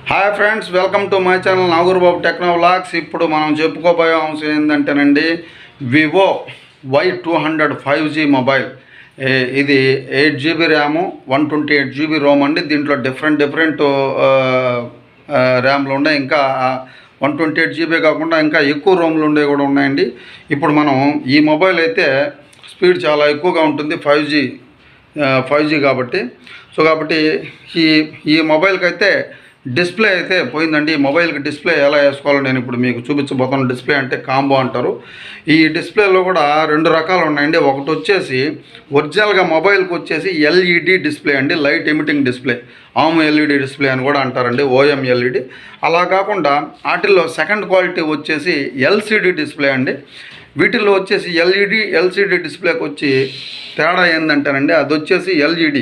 Hi friends, welcome to my channel Nagurbabu techno vlogs. ఇప్పుడు మనం చెప్పుకోబోయే అంశం ఏంటంటేనండి, వివో Y200 5G మొబైల్. ఇది 8GB ర్యాము, 128GB రోమ్ అండి. దీంట్లో డిఫరెంట్ ర్యామ్లు ఉన్నాయి. ఇంకా 128GB కాకుండా ఇంకా ఎక్కువ రోమ్లు ఉండేవి కూడా ఉన్నాయండి. ఇప్పుడు మనం ఈ మొబైల్ అయితే స్పీడ్ చాలా ఎక్కువగా ఉంటుంది, 5G కాబట్టి. కాబట్టి ఈ మొబైల్కి అయితే డిస్ప్లే అయితే పోయిందండి. ఈ మొబైల్కి డిస్ప్లే ఎలా వేసుకోవాలో నేను ఇప్పుడు మీకు చూపించబోతాను. డిస్ప్లే అంటే కాంబో అంటారు. ఈ డిస్ప్లేలో కూడా రెండు రకాలు ఉన్నాయండి. ఒకటి వచ్చేసి ఒరిజినల్గా మొబైల్కి వచ్చేసి ఎల్ఈడి డిస్ప్లే అండి, లైట్ ఎమిటింగ్ డిస్ప్లే, ఆమ్ ఎల్ఈడి డిస్ప్లే అని కూడా అంటారండి, OMLED. అలా కాకుండా వాటిల్లో సెకండ్ క్వాలిటీ వచ్చేసి LCD డిస్ప్లే అండి. వీటిల్లో వచ్చేసి LCD డిస్ప్లేకి వచ్చి తేడా ఏంటంటేనండి, అది వచ్చేసి LED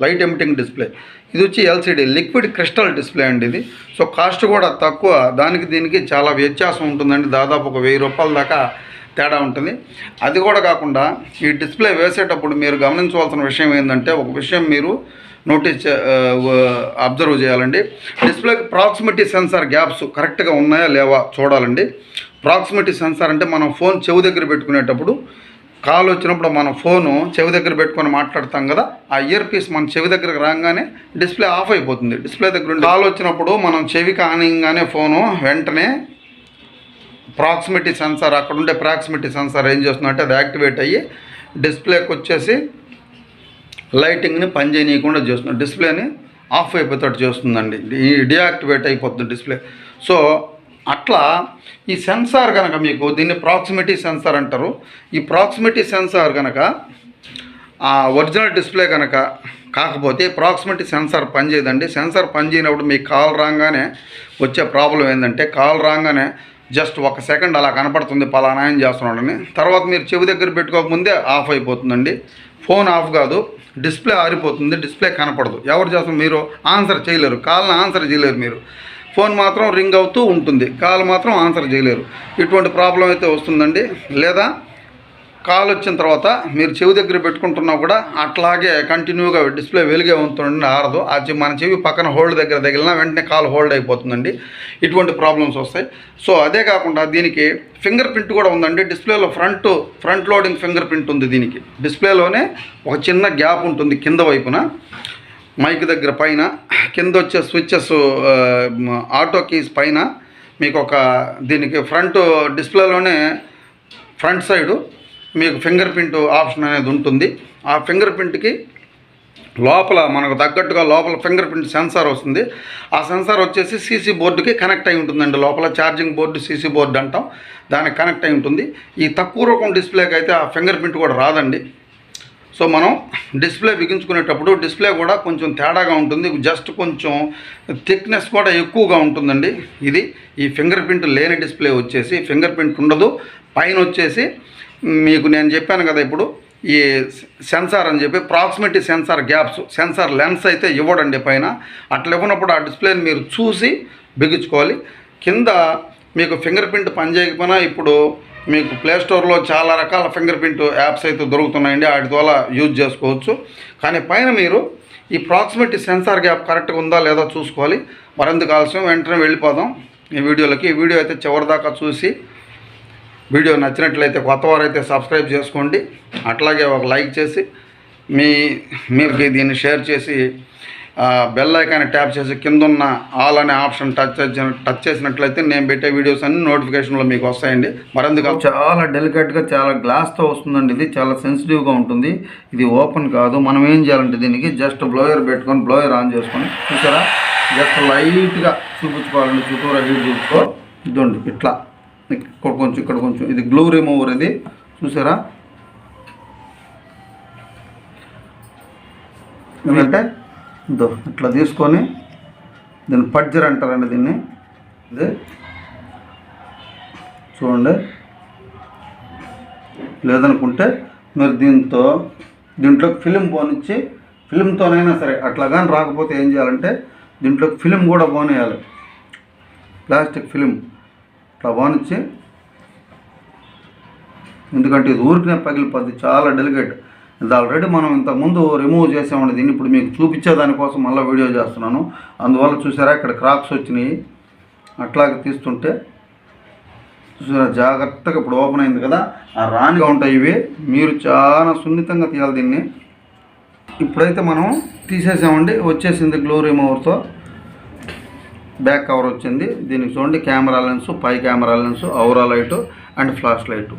లైట్ ఎమిటింగ్ డిస్ప్లే, ఇది వచ్చి LCD లిక్విడ్ క్రిస్టల్ డిస్ప్లే అండి. ఇది సో కాస్ట్ కూడా తక్కువ, దానికి దీనికి చాలా వ్యత్యాసం ఉంటుందండి. దాదాపు ఒక 1000 రూపాయల దాకా తేడా ఉంటుంది. అది కూడా కాకుండా ఈ డిస్ప్లే వేసేటప్పుడు మీరు గమనించవలసిన విషయం ఏంటంటే, ఒక విషయం మీరు అబ్జర్వ్ చేయాలండి. డిస్ప్లేకి ప్రాక్సిమిటీ సెన్సార్ గ్యాప్స్ కరెక్ట్గా ఉన్నాయా లేవా చూడాలండి. ప్రాక్సిమిటీ సెన్సార్ అంటే మనం ఫోన్ చెవి దగ్గర పెట్టుకునేటప్పుడు, కాల్ వచ్చినప్పుడు మనం ఫోను చెవి దగ్గర పెట్టుకొని మాట్లాడతాం కదా, ఆ ఇయర్ పీస్ మన చెవి దగ్గరకు రాగానే డిస్ప్లే ఆఫ్ అయిపోతుంది. డిస్ప్లే దగ్గర కాల్ వచ్చినప్పుడు మనం చెవికి ఆనిగానే ఫోను వెంటనే ప్రాక్సిమిటీ సెన్సార్, అక్కడ ఉండే ప్రాక్సిమిటీ సెన్సార్ ఏం చేస్తుందంటే అది యాక్టివేట్ అయ్యి డిస్ప్లేకి వచ్చేసి లైటింగ్ని పనిచేయనీయకుండా చేస్తుంది, డిస్ప్లేని ఆఫ్ అయిపోయేటట్టు చేస్తుందండి. డియాక్టివేట్ అయిపోతుంది డిస్ప్లే. సో అట్లా ఈ సెన్సార్ కనుక మీకు, దీన్ని ప్రాక్సిమిటీ సెన్సార్ అంటారు. ఈ ప్రాక్సిమిటీ సెన్సార్ కనుక ఒరిజినల్ డిస్ప్లే కనుక కాకపోతే ప్రాక్సిమిటీ సెన్సార్ పనిచేయదండి. సెన్సార్ పనిచేయనప్పుడు మీకు కాల్ రాగానే వచ్చే ప్రాబ్లం ఏంటంటే, కాల్ రాగానే జస్ట్ 1 సెకండ్ అలా కనపడుతుంది పలానా ఏం చేస్తున్నాడని, తర్వాత మీరు చెవి దగ్గర పెట్టుకోకముందే ఆఫ్ అయిపోతుందండి. ఫోన్ ఆఫ్ కాదు, డిస్ప్లే ఆరిపోతుంది, డిస్ప్లే కనపడదు. ఎవరు చేస్తారు, మీరు ఆన్సర్ చేయలేరు, కాల్ని ఆన్సర్ చేయలేరు. మీరు ఫోన్ మాత్రం రింగ్ అవుతూ ఉంటుంది, కాల్ మాత్రం ఆన్సర్ చేయలేరు. ఇటువంటి ప్రాబ్లం అయితే వస్తుందండి. లేదా కాల్ వచ్చిన తర్వాత మీరు చెవి దగ్గర పెట్టుకుంటున్నా కూడా అట్లాగే కంటిన్యూగా డిస్ప్లే వెలిగే ఉంటుందండి, ఆరదు. అది మన చెవి పక్కన హోల్డ్ దగ్గర తగిలినా వెంటనే కాల్ హోల్డ్ అయిపోతుందండి. ఇటువంటి ప్రాబ్లమ్స్ వస్తాయి. సో అదే కాకుండా దీనికి ఫింగర్ ప్రింట్ కూడా ఉందండి. డిస్ప్లేలో ఫ్రంట్ లోడింగ్ ఫింగర్ ప్రింట్ ఉంది. దీనికి డిస్ప్లేలోనే ఒక చిన్న గ్యాప్ ఉంటుంది కింద వైపున, మైక్ దగ్గర పైన, కింద వచ్చే స్విచ్చెస్, ఆటో కీస్ పైన మీకు దీనికి డిస్ప్లేలోనే ఫ్రంట్ సైడు మీకు ఫింగర్ ప్రింట్ ఆప్షన్ అనేది ఉంటుంది. ఆ ఫింగర్ ప్రింట్కి లోపల మనకు తగ్గట్టుగా లోపల ఫింగర్ ప్రింట్ సెన్సార్ వస్తుంది. ఆ సెన్సార్ వచ్చేసి CC బోర్డుకి కనెక్ట్ అయి ఉంటుందండి. లోపల ఛార్జింగ్ బోర్డు, CC బోర్డు అంటాం, దానికి కనెక్ట్ అయి ఉంటుంది. ఈ తక్కువ రకం డిస్ప్లేకి అయితే ఆ ఫింగర్ ప్రింట్ కూడా రాదండి. సో మనం డిస్ప్లే బిగించుకునేటప్పుడు డిస్ప్లే కూడా కొంచెం తేడాగా ఉంటుంది, జస్ట్ కొంచెం థిక్నెస్ కూడా ఎక్కువగా ఉంటుందండి. ఈ ఫింగర్ ప్రింట్ లేని డిస్ప్లే వచ్చేసి ఫింగర్ ప్రింట్ ఉండదు. పైన వచ్చేసి మీకు నేను చెప్పాను కదా ఇప్పుడు, ఈ సెన్సార్ అని చెప్పి proximity sensor gaps, sensor lens అయితే ఇవ్వడండి పైన. అట్లా ఇవ్వనప్పుడు ఆ డిస్ప్లేని మీరు చూసి బిగించుకోవాలి. కింద మీకు ఫింగర్ ప్రింట్ పనిచేయకపోయినా ఇప్పుడు మీకు ప్లేస్టోర్లో చాలా రకాల ఫింగర్ ప్రింట్ యాప్స్ అయితే దొరుకుతున్నాయండి, వాటి ద్వారా యూజ్ చేసుకోవచ్చు. కానీ పైన మీరు ఈ ప్రాక్సిమిటీ సెన్సార్ గ్యాప్ కరెక్ట్గా ఉందా లేదా చూసుకోవాలి. మరెందుకు ఆలస్యం, వెంటనే వెళ్ళిపోదాం ఈ వీడియోలోకి. ఈ వీడియో అయితే చివరిదాకా చూసి, వీడియో నచ్చినట్లయితే కొత్తవారైతే సబ్స్క్రైబ్ చేసుకోండి. అట్లాగే ఒక లైక్ చేసి మీరు దీన్ని షేర్ చేసి బెల్ ఐకాన్ ట్యాప్ చేసి కింద ఉన్న ఆల్ అనే ఆప్షన్ టచ్ చేసినట్లయితే నేను పెట్టే వీడియోస్ అన్ని నోటిఫికేషన్లో మీకు వస్తాయండి. మరెందుకు, చాలా డెలికేట్గా, చాలా గ్లాస్తో వస్తుందండి. ఇది చాలా సెన్సిటివ్గా ఉంటుంది. ఇది ఓపెన్ కాదు. మనం ఏం చేయాలంటే దీనికి జస్ట్ బ్లోయర్ పెట్టుకొని బ్లోయర్ ఆన్ చేసుకొని, చూసారా, జస్ట్ లైట్గా చూపించుకోవాలండి. చుట్టూరా హీట్ చూపించుకో, ఇదండి ఇట్లా, ఇక్కడ కొంచెం ఇది గ్లూ రిమూవర్, ఇది చూసారా. ఎందుకంటే ఇట్లా తీసుకొని దీన్ని పడ్జర్ అంటారండి దీన్ని. ఇది చూడండి. లేదనుకుంటే మీరు దీంట్లోకి ఫిలిం పోనిచ్చి, ఫిలింతోనైనా సరే, అట్లా కానీ రాకపోతే ఏం చేయాలంటే దీంట్లోకి ఫిలిం కూడా పోనేయాలి, ప్లాస్టిక్ ఫిలిం ఇట్లా పోనిచ్చి. ఎందుకంటే ఇది ఊరికనే పగిలిపోద్ది, చాలా డెలికేట్. ఇది ఆల్రెడీ మనం ఇంతకుముందు రిమూవ్ చేసామండి దీన్ని. ఇప్పుడు మీకు చూపించే దానికోసం మళ్ళీ వీడియో చేస్తున్నాను. అందువల్ల చూసారా ఇక్కడ క్రాక్స్ వచ్చినాయి. అట్లాగే తీస్తుంటే చూసారా జాగ్రత్తగా ఇప్పుడు ఓపెన్ అయింది కదా, ఆ రానిగా ఉంటాయి ఇవి. మీరు చాలా సున్నితంగా తీయాలి దీన్ని. ఇప్పుడైతే మనం తీసేసామండి, వచ్చేసింది గ్లూ రిమూవర్తో. బ్యాక్ కవర్ వచ్చింది. దీనికి చూడండి కెమెరా లెన్స్, పై camera lens, aura light and flash light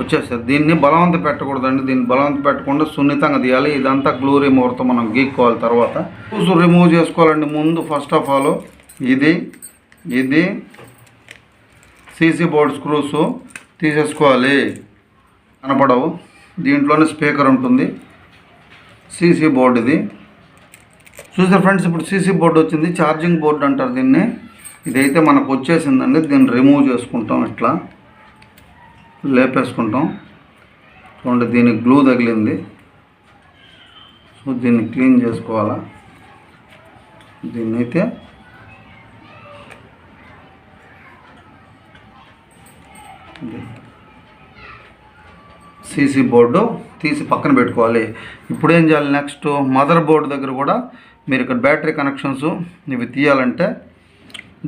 వచ్చేస్తుంది. దీన్ని బలవంత పెట్టకూడదండి, దీన్ని బలవంత పెట్టకుండా సున్నితంగా తీయాలి. ఇదంతా గ్లూ రిమూవర్తో మనం గీక్కోవాలి. తర్వాత స్క్రూస్ రిమూవ్ చేసుకోవాలండి. ముందు ఫస్ట్ ఆఫ్ ఆల్ ఇది సీసీ బోర్డ్ స్క్రూస్ తీసేసుకోవాలి. కనపడవు, దీంట్లోనే స్పీకర్ ఉంటుంది. సీసీ బోర్డు ఇది చూసారు ఫ్రెండ్స్. ఇప్పుడు సీసీ బోర్డు వచ్చింది, ఛార్జింగ్ బోర్డు అంటారు దీన్ని. ఇదైతే మనకు వచ్చేసిందండి. దీన్ని రిమూవ్ చేసుకుంటాం, ఇట్లా లేపేసుకుంటాం. చూడండి దీనికి గ్లూ తగిలింది. సో దీన్ని క్లీన్ చేసుకోవాలా. దీన్నైతే సీసీ బోర్డు తీసి పక్కన పెట్టుకోవాలి. ఇప్పుడు ఏం చేయాలి, నెక్స్ట్ మదర్ బోర్డు దగ్గర కూడా మీరు ఇక్కడ బ్యాటరీ కనెక్షన్స్ ఇవి తీయాలంటే,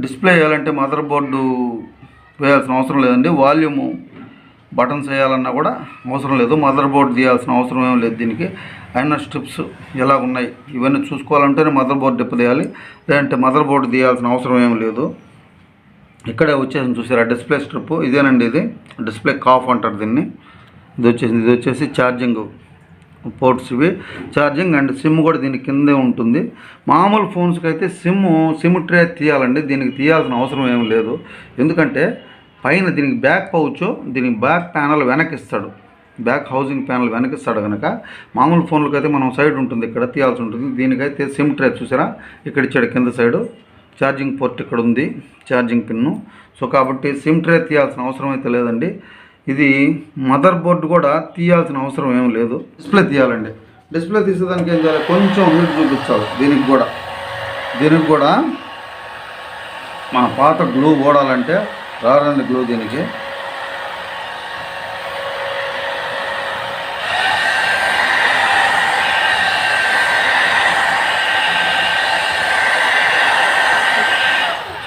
డిస్ప్లే వేయాలంటే మదర్ బోర్డు వేయాల్సిన అవసరం లేదండి. వాల్యూము బటన్స్ వేయాలన్నా కూడా అవసరం లేదు. మదర్ బోర్డు తీయాల్సిన అవసరం ఏం లేదు దీనికి. అయినా స్ట్రిప్స్ ఎలా ఉన్నాయి ఇవన్నీ చూసుకోవాలంటేనే మదర్ బోర్డు డిప్ తీయాలి, లేదంటే మదర్ బోర్డు తీయాల్సిన అవసరం ఏం లేదు. ఇక్కడే వచ్చేసి చూసారా డిస్ప్లే స్ట్రిప్ ఇదేనండి. ఇది డిస్ప్లే కాఫ్ అంటారు దీన్ని. ఇది వచ్చేసి ఛార్జింగ్ పోర్ట్స్ ఇవి, ఛార్జింగ్ అండ్ సిమ్ కూడా దీని కిందే ఉంటుంది. మామూలు ఫోన్స్కి అయితే సిమ్ ట్రే తీయాలండి, దీనికి తీయాల్సిన అవసరం ఏం లేదు. ఎందుకంటే పైన దీనికి బ్యాక్ పౌచ్, దీనికి బ్యాక్ ప్యానల్ వెనకిస్తాడు, బ్యాక్ హౌసింగ్ ప్యానల్ వెనకిస్తాడు కనుక మామూలు ఫోన్లకి అయితే మనం సైడ్ ఉంటుంది ఇక్కడ తీయాల్సి ఉంటుంది. దీనికైతే సిమ్ ట్రే చూసారా ఇక్కడ ఇచ్చాడు కింద సైడు. ఛార్జింగ్ పోర్ట్ ఇక్కడ ఉంది, ఛార్జింగ్ పిన్ను. సో కాబట్టి సిమ్ ట్రే తీయాల్సిన అవసరం అయితే లేదండి. ఇది మదర్ బోర్డు కూడా తీయాల్సిన అవసరం ఏం లేదు. డిస్ప్లే తీయాలండి. డిస్ప్లే తీసేదానికి ఏం చేయాలి, కొంచెం హీట్ చూపించాలి. దీనికి కూడా మన పాత గ్లూ ఓడాలంటే రారండి గ్లూ దీనికి.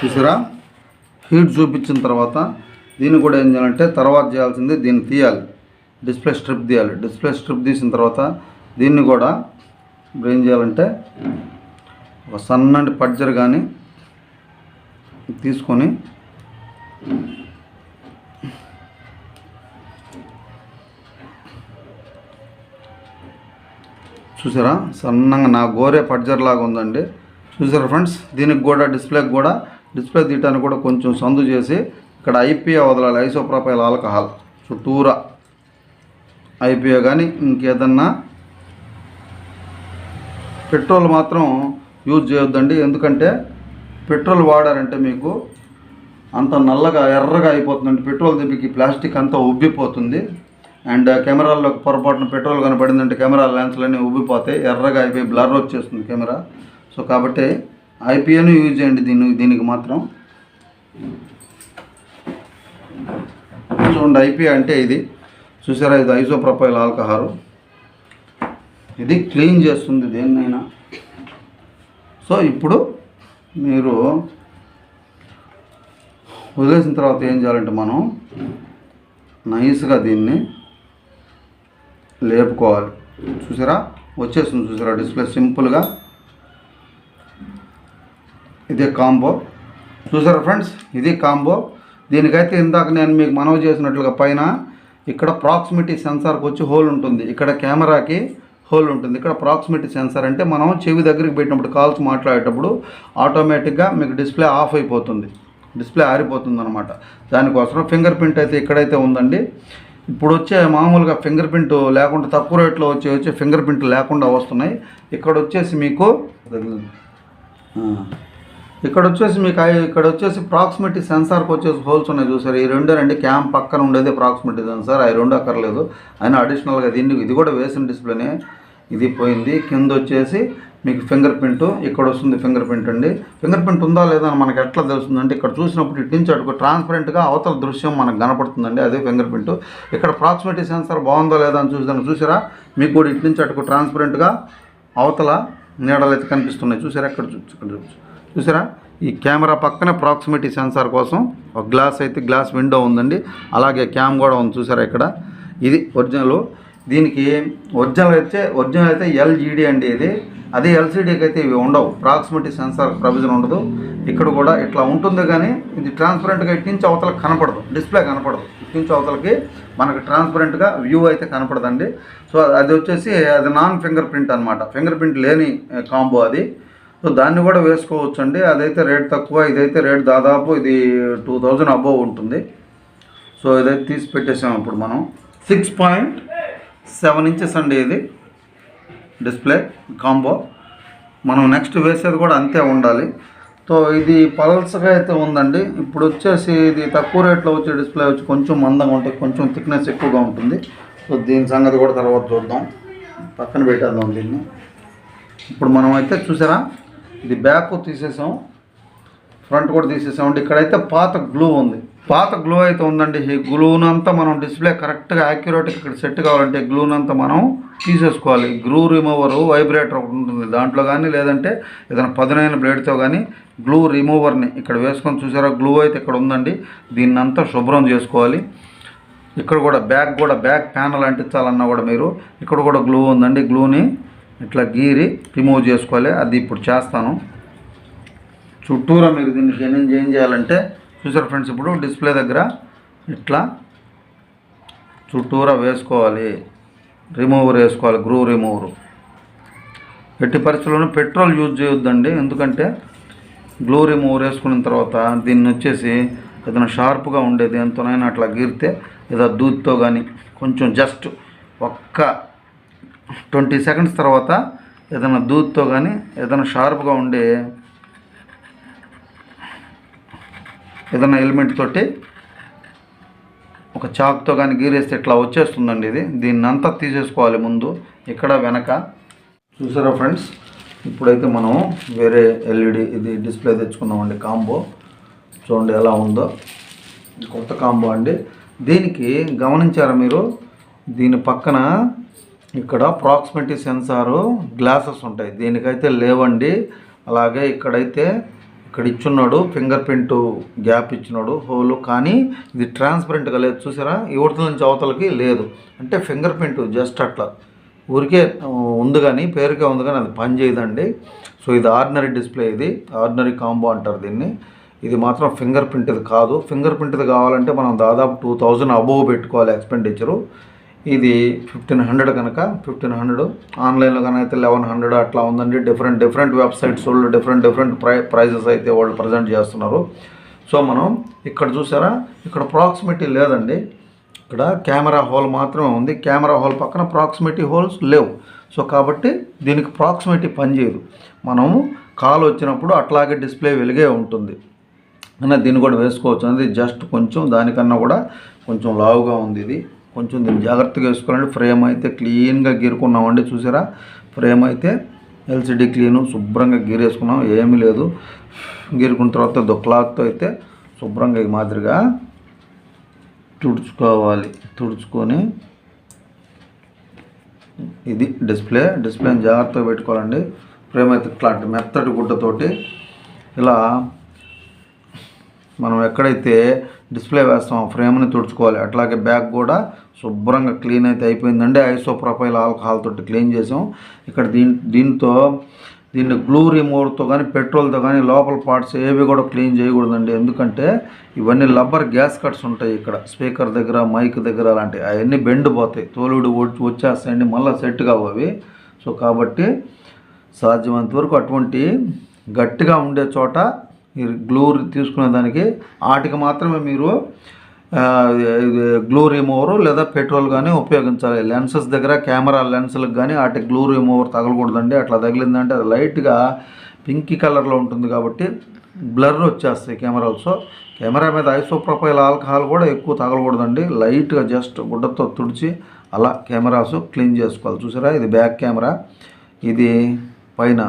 చూసారా హీట్ చూపించిన తర్వాత దీన్ని కూడా ఏం చేయాలంటే తర్వాత చేయాల్సింది దీన్ని తీయాలి, డిస్ప్లే స్ట్రిప్ తీయాలి. డిస్ప్లే స్ట్రిప్ తీసిన తర్వాత దీన్ని కూడా ఏం చేయాలంటే ఒక సన్నటి పడ్జర్ కానీ తీసుకొని చూసారా సన్నంగా నా గోరే పడ్జర్ లాగా ఉందండి. చూసారా ఫ్రెండ్స్. దీనికి కూడా డిస్ప్లే తీయటానికి కూడా కొంచెం సందు చేసి ఇక్కడ ఐపీఏ వదలాలి, ఐసోప్రోపైల్ ఆల్కహాల్ చుట్టూరా. ఐపీఏ కానీ ఇంకేదన్నా పెట్రోల్ మాత్రం యూజ్ చేయొద్దండి. ఎందుకంటే పెట్రోల్ వాడారంటే మీకు అంత నల్లగా ఎర్రగా అయిపోతుందండి. పెట్రోల్ దెబ్బకి ప్లాస్టిక్ అంతా ఉబ్బిపోతుంది. అండ్ కెమెరాల్లో పొరపాటున పెట్రోల్ కనపడిందంటే కెమెరా లెన్స్లన్నీ ఉబ్బిపోతాయి, ఎర్రగా అయిపోయి బ్లర్ వచ్చేస్తుంది కెమెరా. సో కాబట్టి ఐపీఏను యూజ్ చేయండి దీనికి మాత్రం. చూడండి ఐపీఏ అంటే ఇది చూసారా, ఇది ఐసోప్రోపైల్ ఆల్కహాల్. ఇది క్లీన్ చేస్తుంది దేన్నైనా. సో ఇప్పుడు మీరు వదిలేసిన తర్వాత ఏం చేయాలంటే మనం నైస్గా దీన్ని లేపుకోవాలి. చూసారా వచ్చేస్తుంది, చూసారా డిస్ప్లే సింపుల్గా. ఇదే కాంబో. చూసారా ఫ్రెండ్స్, ఇది కాంబో. దీనికైతే ఇందాక నేను మీకు మనవి చేసినట్లుగా పైన ఇక్కడ ప్రాక్సిమిటీ సెన్సార్కి వచ్చి హోల్ ఉంటుంది, ఇక్కడ కెమెరాకి హోల్ ఉంటుంది. ఇక్కడ ప్రాక్సిమిటీ సెన్సార్ అంటే మనం చెవి దగ్గరికి పెట్టినప్పుడు కాల్స్ మాట్లాడేటప్పుడు ఆటోమేటిక్గా మీకు డిస్ప్లే ఆఫ్ అయిపోతుంది, డిస్ప్లే ఆరిపోతుంది అనమాట. దానికోసం ఫింగర్ ప్రింట్ అయితే ఇక్కడైతే ఉందండి. ఇప్పుడు వచ్చే మామూలుగా ఫింగర్ ప్రింట్ లేకుండా తక్కువ రేట్లో వచ్చే ఫింగర్ ప్రింట్ లేకుండా వస్తున్నాయి. ఇక్కడ వచ్చేసి మీకు ఇక్కడ వచ్చేసి ప్రాక్సిమిటీ సెన్సార్కి వచ్చేసి హోల్స్ ఉన్నాయి చూసారు. ఈ రెండేనండి, క్యామ్ పక్కన ఉండేది ప్రాక్సిమిటీ సెన్సార్, అవి రెండు అక్కర్లేదు. అయినా అడిషనల్గా ఇది కూడా వేసిన డిస్ప్లేనే. ఇది పోయింది. కింద వచ్చేసి మీకు ఫింగర్ ప్రింట్ ఇక్కడ వస్తుంది. ఫింగర్ ప్రింట్ అండి. ఫింగర్ ప్రింట్ ఉందా లేదా అని మనకు ఎట్లా తెలుస్తుందంటే ఇక్కడ చూసినప్పుడు ఇటు నుంచి అటుకు ట్రాన్స్పరెంట్గా అవతల దృశ్యం మనకు కనపడుతుందండి. అదే ఫింగర్ ప్రింట్. ఇక్కడ ప్రాక్సిమిటీ సెన్సార్ బాగుందా లేదా అని చూసారా, మీకు కూడా ఇటు నుంచి అటుకు ట్రాన్స్పరెంట్గా అవతల నీడలు అయితే కనిపిస్తున్నాయి. చూసారా, ఇక్కడ చూసారా, ఈ కెమెరా పక్కన ప్రాక్సిమిటీ సెన్సార్ కోసం ఒక గ్లాస్ విండో ఉందండి. అలాగే క్యామ్ కూడా ఉంది. చూసారా ఇక్కడ, ఇది ఒరిజినల్. దీనికి ఒరిజినల్ అయితే ఎల్జీడీ అండి ఇది. అదే ఎల్సీడీకి అయితే ఇవి ఉండవు, ప్రాక్సిమిటీ సెన్సార్ ప్రొవిజన్ ఉండదు. ఇక్కడ కూడా ఇట్లా ఉంటుంది, కానీ ఇది ట్రాన్స్పరెంట్గా ఇటు నుంచి అవతలకి కనపడదు, డిస్ప్లే కనపడదు. ఇటు నుంచి అవతలకి మనకు ట్రాన్స్పరెంట్గా వ్యూ అయితే కనపడదండి. సో అది వచ్చేసి అది నాన్ ఫింగర్ ప్రింట్ అనమాట, ఫింగర్ ప్రింట్ లేని కాంబో అది. సో దాన్ని కూడా వేసుకోవచ్చు అండి. అదైతే రేట్ తక్కువ, ఇదైతే రేట్ దాదాపు ఇది 2000 అబోవ్ ఉంటుంది. సో ఇదైతే తీసి పెట్టేసాము. ఇప్పుడు మనం 6.7 ఇంచెస్ అండి ఇది డిస్ప్లే కాంబో. మనం నెక్స్ట్ వేసేది కూడా అంతే ఉండాలి. సో ఇది పల్స్గా అయితే ఉందండి. ఇప్పుడు వచ్చేసి ఇది తక్కువ రేట్లో వచ్చే డిస్ప్లే వచ్చి కొంచెం మందంగా ఉంటుంది, కొంచెం థిక్నెస్ ఎక్కువగా ఉంటుంది. సో దీని సంగతి కూడా తర్వాత చూద్దాం, పక్కన పెట్టేద్దాం దీన్ని. ఇప్పుడు మనం అయితే చూసారా, ఇది బ్యాక్ తీసేసాం, ఫ్రంట్ కూడా తీసేసామండి. ఇక్కడైతే పాత గ్లూ ఉంది, పాత గ్లూ అయితే ఉందండి. ఈ గ్లూనంతా మనం డిస్ప్లే కరెక్ట్గా యాక్యురేట్గా ఇక్కడ సెట్ కావాలంటే గ్లూనంతా మనం తీసేసుకోవాలి. గ్లూ రిమూవరు వైబ్రేటర్ ఒకటి ఉంటుంది దాంట్లో కానీ, లేదంటే ఏదైనా పదునైన బ్లేడ్తో కానీ గ్లూ రిమూవర్ని ఇక్కడ వేసుకొని, చూసారా గ్లూ అయితే ఇక్కడ ఉందండి. దీన్నంతా శుభ్రం చేసుకోవాలి. ఇక్కడ కూడా బ్యాక్ ప్యానల్ అంటించాలన్నా కూడా మీరు ఇక్కడ కూడా గ్లూ ఉందండి. గ్లూని ఇట్లా గీరి రిమూవ్ చేసుకోవాలి. అది ఇప్పుడు చేస్తాను. చుట్టూరా మీరు దీన్ని ఏం చేయాలంటే చూసారు ఫ్రెండ్స్, ఇప్పుడు డిస్ప్లే దగ్గర ఇట్లా చుట్టూరా వేసుకోవాలి, రిమూవర్ వేసుకోవాలి, గ్లూ రిమూవరు. ఎట్టి పరిస్థితుల్లోనూ పెట్రోల్ యూజ్ చేయొద్దండి, ఎందుకంటే గ్లూ రిమూవర్ వేసుకున్న తర్వాత దీన్ని వచ్చేసి ఏదైనా షార్ప్గా ఉండేది ఎంతనైనా అట్లా గీరితే, ఏదో దూదితో కానీ కొంచెం జస్ట్ ఒక్క 20 సెకండ్స్ తర్వాత ఏదైనా దూదితో కానీ ఏదైనా షార్ప్గా ఉండే ఏదైనా ఎలిమెంట్ తోటి ఒక చాక్తో కానీ గీరేస్తే ఇట్లా వచ్చేస్తుందండి ఇది. దీన్ని అంతా తీసేసుకోవాలి ముందు, ఇక్కడ వెనక. చూసారా ఫ్రెండ్స్, ఇప్పుడైతే మనం వేరే ఎల్ఈడి ఇది డిస్ప్లే తెచ్చుకున్నామండి కాంబో. చూడండి ఎలా ఉందో, కొత్త కాంబో అండి. దీనికి గమనించారా మీరు, దీని పక్కన ఇక్కడ ప్రాక్సిమిటీ సెన్సారు గ్లాసెస్ ఉంటాయి, దీనికైతే లేవండి. అలాగే ఇక్కడైతే ఇక్కడ ఇచ్చున్నాడు ఫింగర్ ప్రింట్ గ్యాప్ ఇచ్చినాడు హోలు, కానీ ఇది ట్రాన్స్పరెంట్గా లేదు. చూసారా, యువతల నుంచి అవతలకి లేదు, అంటే ఫింగర్ ప్రింట్ జస్ట్ అట్లా ఊరికే ఉంది కానీ, పేరుకే ఉంది కానీ అది పని చేయదండి. సో ఇది ఆర్డినరీ డిస్ప్లే, ఇది ఆర్డినరీ కాంబో అంటారు దీన్ని. ఇది మాత్రం ఫింగర్ ప్రింట్ది కాదు. ఫింగర్ ప్రింట్ది కావాలంటే మనం దాదాపు 2000 అబోవ్ పెట్టుకోవాలి ఎక్స్పెండిచరు. ఇది 1500 కనుక 1500, ఆన్లైన్లో కనుక అయితే 1100 అట్లా ఉందండి. డిఫరెంట్ వెబ్సైట్స్ వాళ్ళు డిఫరెంట్ ప్రైజెస్ అయితే వాళ్ళు ప్రజెంట్ చేస్తున్నారు. సో మనం ఇక్కడ చూసారా, ఇక్కడ ప్రాక్సిమిటీ లేదండి, ఇక్కడ కెమెరా హోల్ మాత్రమే ఉంది. కెమెరా హోల్ పక్కన ప్రాక్సిమిటీ హోల్స్ లేవు. సో కాబట్టి దీనికి ప్రాక్సిమిటీ పనిచేయదు. మనము కాల్ వచ్చినప్పుడు అట్లాగే డిస్ప్లే వెలిగే ఉంటుంది. అయినా దీన్ని కూడా వేసుకోవచ్చు అనేది జస్ట్ కొంచెం దానికన్నా కూడా కొంచెం లావుగా ఉంది ఇది. కొంచెం దీన్ని జాగ్రత్తగా వేసుకోవాలండి. ఫ్రేమ్ అయితే క్లీన్గా గీరుకున్నామండి. చూసారా, ఫ్రేమ్ అయితే ఎల్సిడి క్లీను శుభ్రంగా గీరేసుకున్నాం, ఏమీ లేదు. గీరుకున్న తర్వాత క్లాత్తో అయితే శుభ్రంగా ఈ మాదిరిగా తుడుచుకోవాలి. తుడుచుకొని ఇది డిస్ప్లేని జాగ్రత్తగా పెట్టుకోవాలండి. ఫ్రేమ్ అయితే ఇట్లాంటి మెత్తటి గుడ్డతోటి ఇలా మనం ఎక్కడైతే డిస్ప్లే వేస్తాం ఆ ఫ్రేమ్ని తుడుచుకోవాలి. అట్లాగే బ్యాక్ కూడా శుభ్రంగా క్లీన్ అయితే అయిపోయిందండి. ఐసోప్రొపైల్ ఆల్కహాల్ తోటి క్లీన్ చేసాం. ఇక్కడ దీన్ని గ్లూ రిమూవర్తో కానీ పెట్రోల్తో కానీ లోపల పార్ట్స్ ఏవి కూడా క్లీన్ చేయకూడదండి. ఎందుకంటే ఇవన్నీ రబ్బర్ గ్యాస్ కట్స్ ఉంటాయి ఇక్కడ స్పీకర్ దగ్గర, మైక్ దగ్గర, అలాంటివి అవన్నీ బెండ్ పోతాయి, తోలుడు వచ్చేస్తాయండి, మళ్ళీ సెట్ కావు అవి. సో కాబట్టి సాధ్యమైనంత వరకు అటువంటి గట్టిగా ఉండే చోట ఈ గ్లూ తీసుకునే దానికి వాటికి మాత్రమే మీరు గ్లూ రిమూవర్ లేదా పెట్రోల్ కానీ ఉపయోగించాలి. లెన్సెస్ దగ్గర, కెమెరా లెన్సులకు కానీ వాటికి గ్లూ రిమూవర్ తగలకూడదండి. అట్లా తగిలిందంటే అది లైట్గా పింకీ కలర్లో ఉంటుంది కాబట్టి బ్లర్ వచ్చేస్తాయి కెమెరాలు. సో కెమెరా మీద ఐసోప్రొపైల్ ఆల్కహాల్ కూడా ఎక్కువ తగలకూడదండి. లైట్గా జస్ట్ గుడ్డతో తుడిచి అలా కెమెరాస్ క్లీన్ చేసుకోవాలి. చూసారా, ఇది బ్యాక్ కెమెరా, ఇది పైన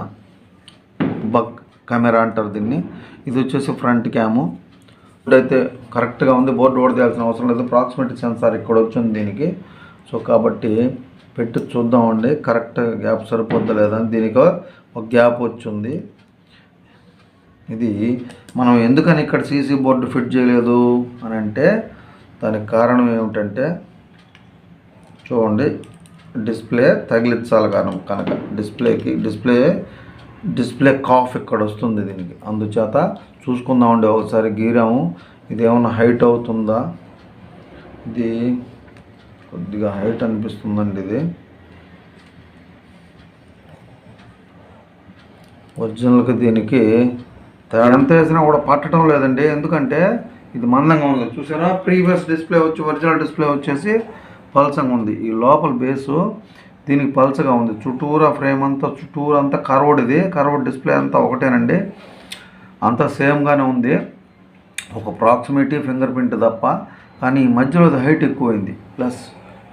బగ్ కెమెరా అంటారు దీన్ని. ఇది వచ్చేసి ఫ్రంట్ క్యాము. ఇప్పుడైతే కరెక్ట్గా ఉంది, బోర్డు ఓడదేయాల్సిన అవసరం లేదు. ప్రాక్సిమిటీ సెన్సార్ ఇక్కడ వచ్చింది దీనికి. సో కాబట్టి పెట్టి చూద్దామండి కరెక్ట్ గ్యాప్ సరిపోద్దా లేదా. దీనికి ఒక గ్యాప్ వచ్చింది. ఇది మనం ఎందుకని ఇక్కడ సీసీ బోర్డు ఫిట్ చేయలేదు అని అంటే దానికి కారణం ఏమిటంటే చూడండి, డిస్ప్లే తగిలించాలి కారణం కనుక డిస్ప్లే కాఫ్ ఇక్కడ వస్తుంది దీనికి. అందుచేత చూసుకుందామండి ఒకసారి గీరాము. ఇది ఏమన్నా హైట్ అవుతుందా, ఇది కొద్దిగా హైట్ అనిపిస్తుందండి. ఇది ఒరిజినల్కి దీనికి ఎంత వేసినా కూడా పట్టడం లేదండి. ఎందుకంటే ఇది మందంగా ఉంది చూసారా. ప్రీవియస్ డిస్ప్లే ఒరిజినల్ డిస్ప్లే వచ్చేసి పల్చంగా ఉంది. ఈ లోపల బేసు దీనికి పల్చగా ఉంది. చుట్టూరా ఫ్రేమ్ అంతా కర్వ్డ్ డిస్ప్లే అంతా ఒకటేనండి, అంతా సేమ్గానే ఉంది. ఒక ప్రాక్సిమిటీ ఫింగర్ ప్రింట్ తప్ప. కానీ ఈ మధ్యలో హైట్ ఎక్కువైంది. ప్లస్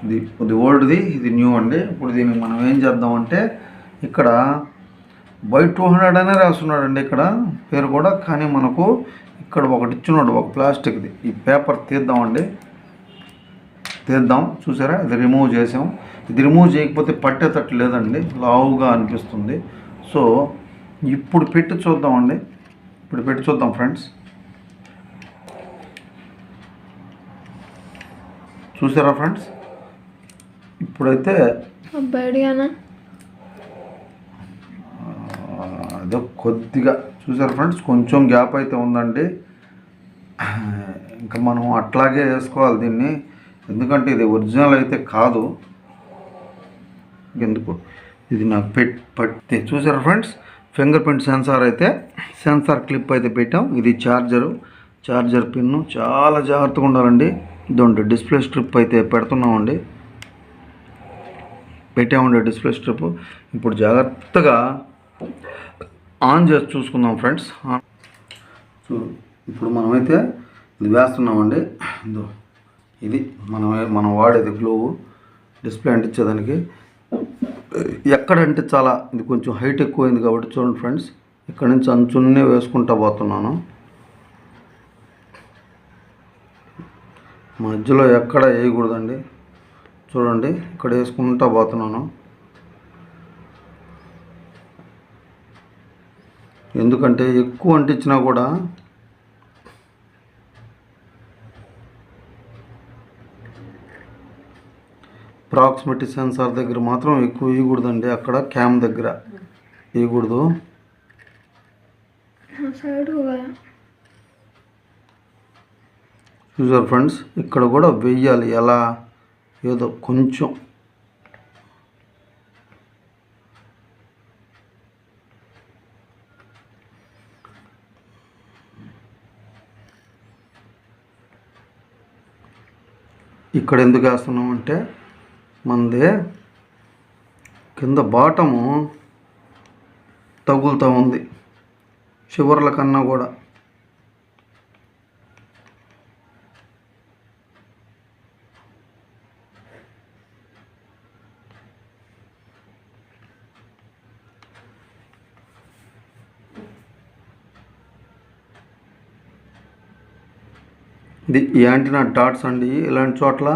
ఇది ఓల్డ్ది, ఇది న్యూ అండి. ఇప్పుడు దీనికి మనం ఏం చేద్దామంటే ఇక్కడ బై 200 అనే రాస్తున్నాడండి ఇక్కడ పేరు కూడా. కానీ మనకు ఇక్కడ ఒకటి ఇచ్చినాడు, ఒక ప్లాస్టిక్ది. ఈ పేపర్ తీద్దాం. చూసారా, ఇది రిమూవ్ చేసాం. ఇది రిమూవ్ చేయకపోతే పట్టేటట్టు లేదండి, లావుగా అనిపిస్తుంది. సో ఇప్పుడు పెట్టి చూద్దాం ఫ్రెండ్స్. చూసారా ఫ్రెండ్స్, ఇప్పుడైతే అదో కొద్దిగా చూసారా ఫ్రెండ్స్, కొంచెం గ్యాప్ అయితే ఉందండి. ఇంకా మనం అట్లాగే వేసుకోవాలి దీన్ని, ఎందుకంటే ఇది ఒరిజినల్ అయితే కాదు. ఎందుకు ఇది నాకు పట్టి చూసారా friends, finger print censor clip అయితే పెట్టాం. ఇది చార్జర్ పిన్ను. చాలా జాగ్రత్తగా ఉండాలండి. ఇదండి డిస్ప్లే స్ట్రిప్ అయితే పెట్టామండి డిస్ప్లే స్ట్రిప్. ఇప్పుడు జాగ్రత్తగా ఆన్ చేసి చూసుకుందాం ఫ్రెండ్స్. ఇప్పుడు మనమైతే ఇది వేస్తున్నామండి. ఇది మనం వాడేది గ్లూ డిస్ప్లే అంటించేదానికి. ఎక్కడ అంటించాలా, ఇది కొంచెం హైట్ ఎక్కువైంది కాబట్టి చూడండి ఫ్రెండ్స్, ఇక్కడ నుంచి అంచున్నే వేసుకుంటా పోతున్నాను. మధ్యలో ఎక్కడ వేయకూడదండి. చూడండి, ఇక్కడ వేసుకుంటా పోతున్నాను. ఎందుకంటే ఎక్కువ అంటించినా కూడా ప్రాక్సిమిటీ సెన్సార్ దగ్గర మాత్రం ఎక్కువ వేయకూడదండి. అక్కడ క్యామ్ దగ్గర వేయకూడదు. చూసారు ఫ్రెండ్స్, ఇక్కడ కూడా వెయ్యాలి. ఎలా ఏదో కొంచెం ఇక్కడ ఎందుకు వేస్తున్నామంటే మనది కింద బాటము తగులుతూ ఉంది చివర్ల కన్నా కూడా. ఇది యాంటీనా డాట్స్ అండి, ఇలాంటి చోట్ల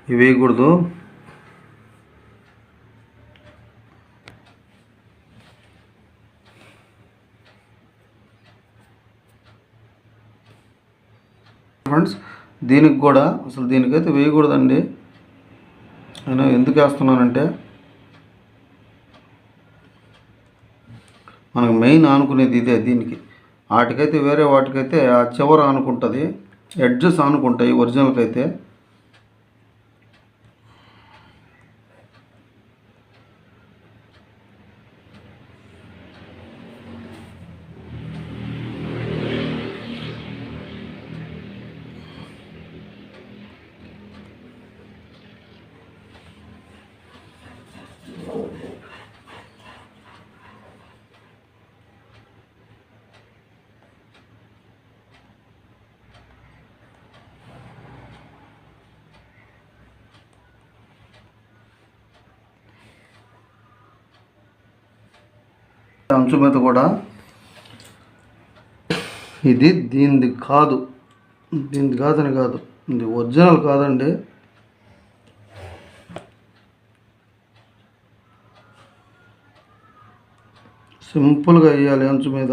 ఇవి వేయకూడదు. ఫ్రెండ్స్ దీనికి కూడా అసలు దీనికైతే వేయకూడదండి. నేను ఎందుకు వేస్తున్నానంటే మనకు మెయిన్ ఆనుకునేది ఇదే. దీనికి వాటికైతే వేరే వాటికైతే ఆ చివర ఆనుకుంటుంది, ఎడ్జెస్ ఆనుకుంటాయి ఒరిజినల్కి అయితే. అంచు మీద కూడా ఇది దీనిది కాదని కాదు, ఇది ఒరిజినల్ కాదండి. సింపుల్గా వేయాలి అంచు మీద.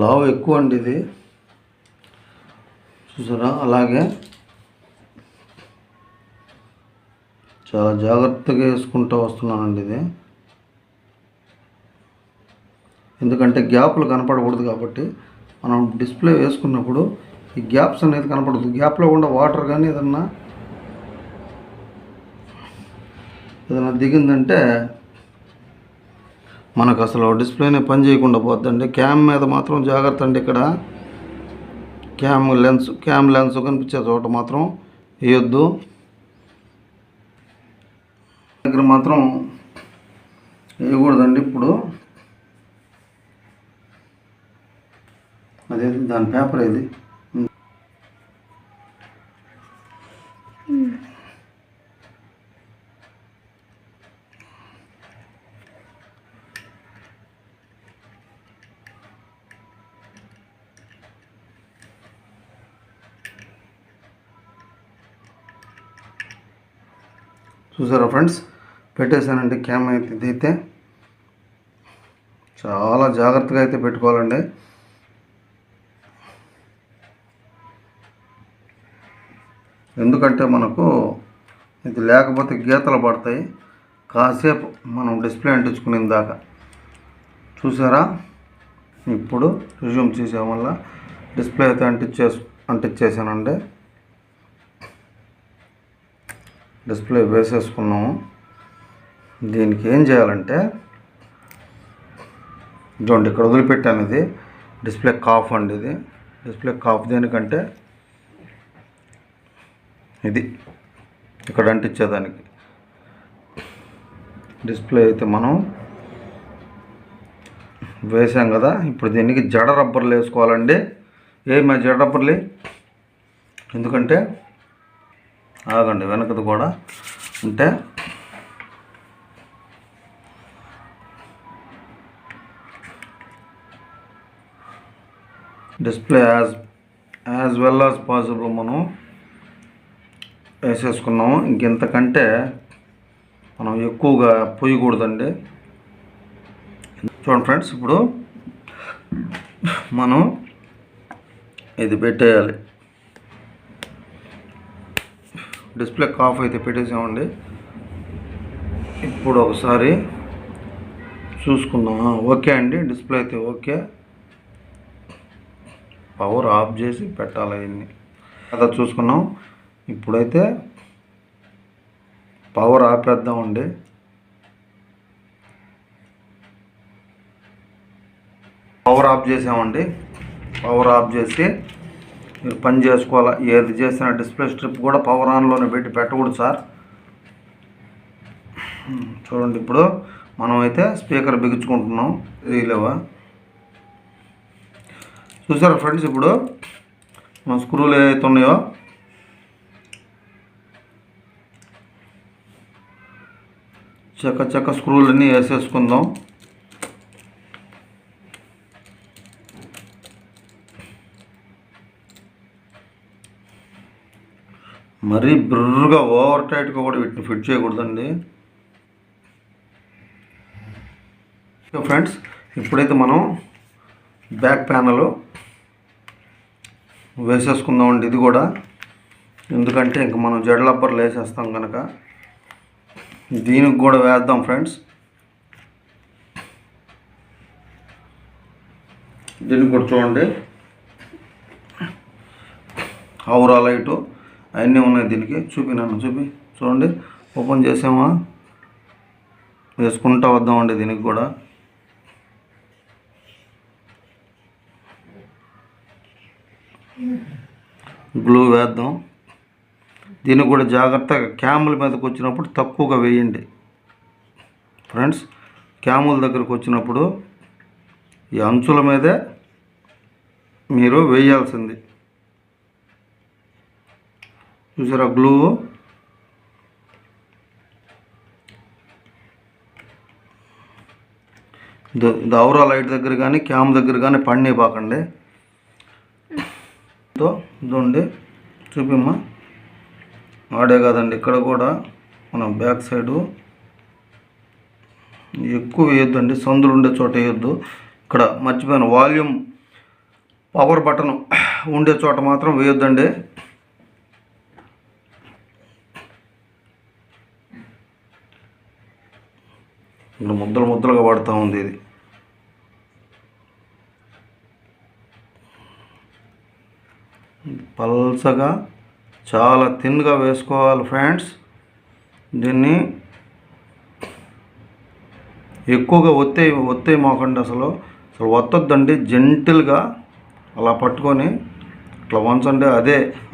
లావు ఎక్కువ అండి ఇది, చూసారా? అలాగే చాలా జాగ్రత్తగా వేసుకుంటూ వస్తున్నానండి ఇది, ఎందుకంటే గ్యాప్లు కనపడకూడదు కాబట్టి. మనం డిస్ప్లే వేసుకున్నప్పుడు ఈ గ్యాప్స్ అనేది కనపడదు. గ్యాప్లో కూడా వాటర్ కానీ ఏదన్నా దిగిందంటే మనకు అసలు డిస్ప్లేనే పని చేయకుండా పోద్దండి. క్యామ్ మీద మాత్రం జాగ్రత్త అండి. ఇక్కడ క్యామ్ లెన్స్ కనిపించే చోట మాత్రం వేయొద్దు. దగ్గర మాత్రం వేయకూడదండి. ఇప్పుడు అదేది దాని పేపర్ ఏది, చూసారా ఫ్రెండ్స్? పెట్టేశానండి క్యామ్ అయితే. ఇదైతే చాలా జాగ్రత్తగా అయితే పెట్టుకోవాలండి. ఎందుకంటే మనకు ఇది లేకపోతే గీతలు పడతాయి కాసేపు మనం డిస్ప్లే అంటించుకునే దాకా. చూసారా? ఇప్పుడు రిజ్యూమ్ చేసే వల్ల డిస్ప్లే అయితే అంటించేసానండి. డిస్ప్లే వేసేసుకున్నాము. దీనికి ఏం చేయాలంటే, చూడండి ఇక్కడ వదిలిపెట్టాను. ఇది డిస్ప్లే కాఫ్ అండి. ఇది డిస్ప్లే కాఫ్ దేనికంటే ఇది ఇక్కడ అంటించేదానికి. డిస్ప్లే అయితే మనం వేసాం కదా, ఇప్పుడు దీనికి జడ రబ్బర్లు వేసుకోవాలండి. ఏమి జడ రబ్బర్లు, ఎందుకంటే ఆగండి వెనకది కూడా అంటే display as well as possible మనం వేసేసుకున్నాము. ఇంకెంతకంటే మనం ఎక్కువగా పోయకూడదండి. చూడండి ఫ్రెండ్స్, ఇప్పుడు మనం ఇది పెట్టేయాలి. డిస్ప్లే కాఫ్ అయితే పెట్టేసామండి. ఇప్పుడు ఒకసారి చూసుకుందాం. ఓకే అండి, డిస్ప్లే అయితే ఓకే. పవర్ ఆఫ్ చేసి పెట్టాలి అవన్నీ అలా చూసుకున్నాం. ఇప్పుడైతే పవర్ ఆపేద్దామండి. పవర్ ఆఫ్ చేసామండి. పవర్ ఆఫ్ చేసి మీరు పని చేసుకోవాలా. ఏది చేసిన డిస్ప్లే స్ట్రిప్ కూడా పవర్ ఆన్లోనే పెట్టకూడదు సార్. చూడండి, ఇప్పుడు మనం అయితే స్పీకర్ బిగించుకుంటున్నాం. లేవా చూసారా ఫ్రెండ్స్? ఇప్పుడు మన స్క్రూలు ఏవైతే ఉన్నాయో చక్క స్క్రూలన్నీ వేసేసుకుందాం. మరీ బ్రర్గా ఓవర్ టైట్గా కూడా వీటిని ఫిట్ చేయకూడదండి. ఫ్రెండ్స్, ఇప్పుడైతే మనం బ్యాక్ ప్యానల్ వేసేసుకుందామండి. ఇది కూడా ఎందుకంటే ఇంక మనం జడ రబ్బర్లు వేసేస్తాం కనుక దీనికి కూడా వేద్దాం ఫ్రెండ్స్. దీనికి కూడా చూడండి, ఔరా లైటు అవన్నీ ఉన్నాయి. దీనికి చూడండి, ఓపెన్ చేసామా, వేసుకుంటా వద్దామండి. దీనికి కూడా గ్లూ వేద్దాం. దీనికి కూడా జాగ్రత్తగా క్యాముల మీదకి వచ్చినప్పుడు తక్కువగా వేయండి ఫ్రెండ్స్. క్యాముల దగ్గరకు వచ్చినప్పుడు ఈ అంచుల మీదే మీరు వేయాల్సింది. చూసారా గ్లూ. ఇది ఔరా లైట్ దగ్గర కానీ క్యామ్ దగ్గర కానీ పడిపోకండి. ఇదండి చూపిమ్మా. ఆడే కాదండి, ఇక్కడ కూడా మనం బ్యాక్ సైడు ఎక్కువ వేయొద్దండి, సందులు ఉండే చోట వేయొద్దు. ఇక్కడ మర్చిపోయాను, వాల్యూమ్ పవర్ బటన్ ఉండే చోట మాత్రం వేయొద్దండి. ఇక్కడ ముద్దలు ముద్దలుగా పడుతూ ఉంది ఇది. పల్సగా చాలా థిన్గా వేసుకోవాలి ఫ్రెండ్స్. దీన్ని ఎక్కువగా ఒత్తే మోకండి, అసలు ఒత్తొద్దండి. జెంటిల్గా అలా పట్టుకొని ఇట్లా వంచండి,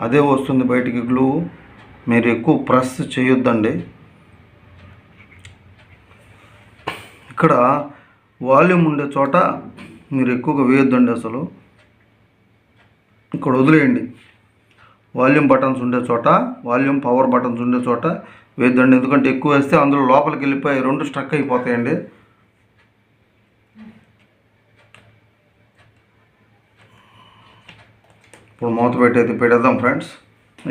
అదే వస్తుంది బయటికి గ్లూ. మీరు ఎక్కువ ప్రెస్ చేయొద్దండి. ఇక్కడ వాల్యూమ్ ఉండే చోట మీరు ఎక్కువగా వేయొద్దండి అసలు. ఇక్కడ వదిలేయండి. వాల్యూమ్ బటన్స్ ఉండే చోట, వాల్యూమ్ పవర్ బటన్స్ ఉండే చోట వేయద్దండి. ఎందుకంటే ఎక్కువ వేస్తే అందులో లోపలికి వెళ్ళిపోయి రెండు స్ట్రక్ అయిపోతాయండి. ఇప్పుడు మూత పెట్టేది పెడదాం ఫ్రెండ్స్.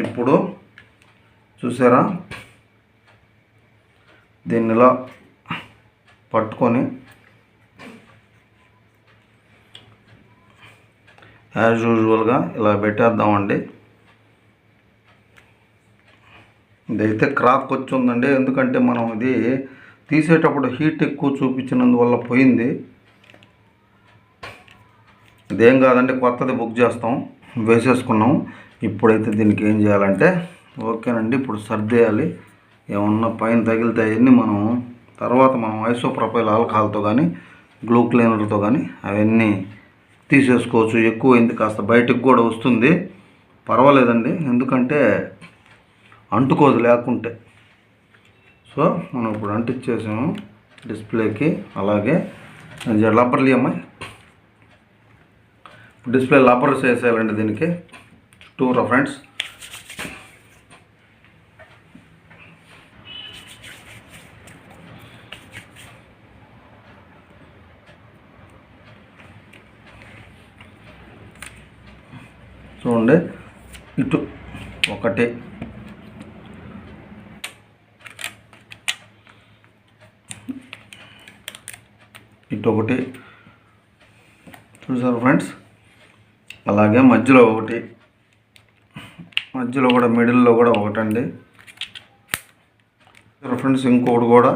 ఇప్పుడు చూసారా, దీన్ని ఇలా పట్టుకొని యాజ్ యూజువల్గా ఇలా పెట్టేద్దామండి. ఇదైతే క్రాక్ వచ్చి ఉందండి, ఎందుకంటే మనం ఇది తీసేటప్పుడు హీట్ ఎక్కువ చూపించినందువల్ల పోయింది. ఇదేం కాదండి, కొత్తది బుక్ చేస్తాం, వేసేసుకున్నాం. ఇప్పుడైతే దీనికి ఏం చేయాలంటే, ఓకేనండి, ఇప్పుడు సర్దేయాలి. ఏమన్నా పైన తగిలితే అవన్నీ మనం ఐసోప్రొపైల్ ఆల్కహాల్తో కానీ గ్లూ క్లీనర్తో కానీ అవన్నీ తీసేసుకోవచ్చు. ఎక్కువైంది కాస్త బయటకు కూడా వస్తుంది, పర్వాలేదండి, ఎందుకంటే అంటుకోదు లేకుంటే. సో మనం ఇప్పుడు అంటించేసాము డిస్ప్లేకి. అలాగే రబ్బర్లు అమ్మాయి డిస్ప్లే రబ్బర్స్ వేసేయాలండి దీనికి చుట్టూరా ఫ్రెండ్స్. చూడండి, ఇటు ఒకటి, ఇటు ఒకటి, చూసారు ఫ్రెండ్స్. అలాగే మధ్యలో ఒకటి, మధ్యలో కూడా మిడిల్లో కూడా ఒకటండి ఫ్రెండ్స్. ఇంకొకటి కూడా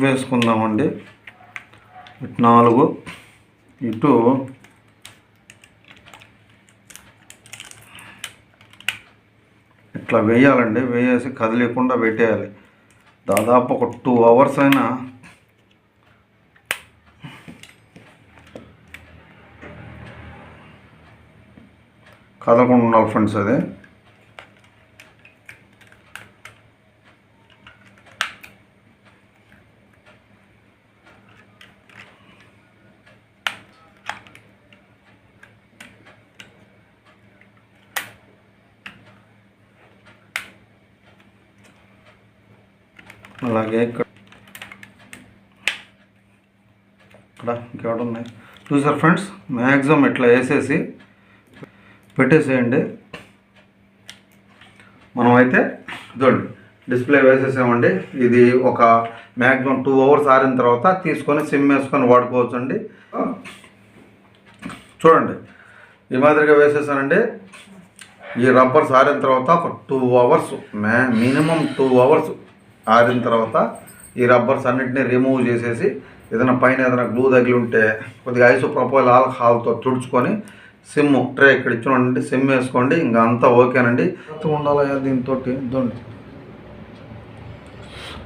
వేసుకుందామండి. ఇటు 4, ఇటు ఇట్లా వేయాలండి. వేసేసి కదిలేకుండా పెట్టేయాలి. దాదాపు ఒక 2 hours అయినా కదలకుండా ఉండాలి ఫ్రెండ్స్. అది అలాగే ఇక్కడ ఇంకెవడ ఉన్నాయి చూసారు ఫ్రెండ్స్. మ్యాక్సిమం ఇట్లా వేసేసి పెట్టేసేయండి. మనమైతే చూడండి డిస్ప్లే వేసేసామండి. ఇది ఒక మ్యాక్సిమం 2 hours ఆరిన తర్వాత తీసుకొని సిమ్ వేసుకొని వాడుకోవచ్చు అండి. చూడండి ఈ మాదిరిగా వేసేసానండి. ఈ రబ్బర్స్ ఆరిన తర్వాత ఒక 2 hours, మినిమం 2 hours ఆరిన తర్వాత ఈ రబ్బర్స్ అన్నింటినీ రిమూవ్ చేసేసి ఏదైనా పైన ఏదైనా గ్లూ తగిలి ఉంటే కొద్దిగా ఐసోప్రొపైల్ ఆల్కహాల్తో తుడుచుకొని సిమ్ ట్రే ఇక్కడ ఇచ్చినండి సిమ్ వేసుకోండి. ఇంకా అంతా ఓకేనండి. ఉండాలి దీంతో.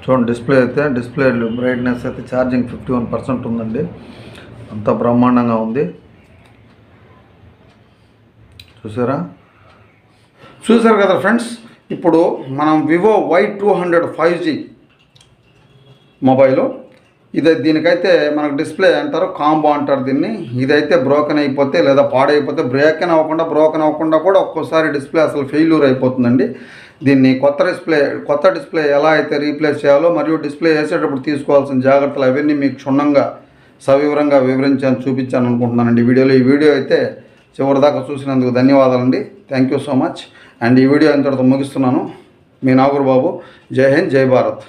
చూడండి డిస్ప్లే అయితే, డిస్ప్లే బ్రైట్నెస్ అయితే ఛార్జింగ్ 51% ఉందండి. అంతా బ్రహ్మాండంగా ఉంది. చూసారు కదా ఫ్రెండ్స్. ఇప్పుడు మనం వివో Y200 5G మొబైలు దీనికైతే మనకు డిస్ప్లే అంటారు, కాంబో అంటారు దీన్ని. ఇదైతే బ్రోకెన్ అయిపోతే లేదా పాడైపోతే బ్రోకెన్ అవ్వకుండా కూడా ఒక్కోసారి డిస్ప్లే అసలు ఫెయిల్యూర్ అయిపోతుందండి. దీన్ని కొత్త డిస్ప్లే ఎలా అయితే రీప్లేస్ చేయాలో మరియు డిస్ప్లే వేసేటప్పుడు తీసుకోవాల్సిన జాగ్రత్తలు అవన్నీ మీకు క్షుణ్ణంగా సవివరంగా చూపించాను అనుకుంటున్నానండి ఈ వీడియోలో. ఈ వీడియో అయితే చివరిదాకా చూసినందుకు ధన్యవాదాలండి. Thank you so much. And ఈ వీడియో ఇంతటితో ముగిస్తున్నాను. మీ నాగూర్ బాబు. జై హింద్, జై భారత్.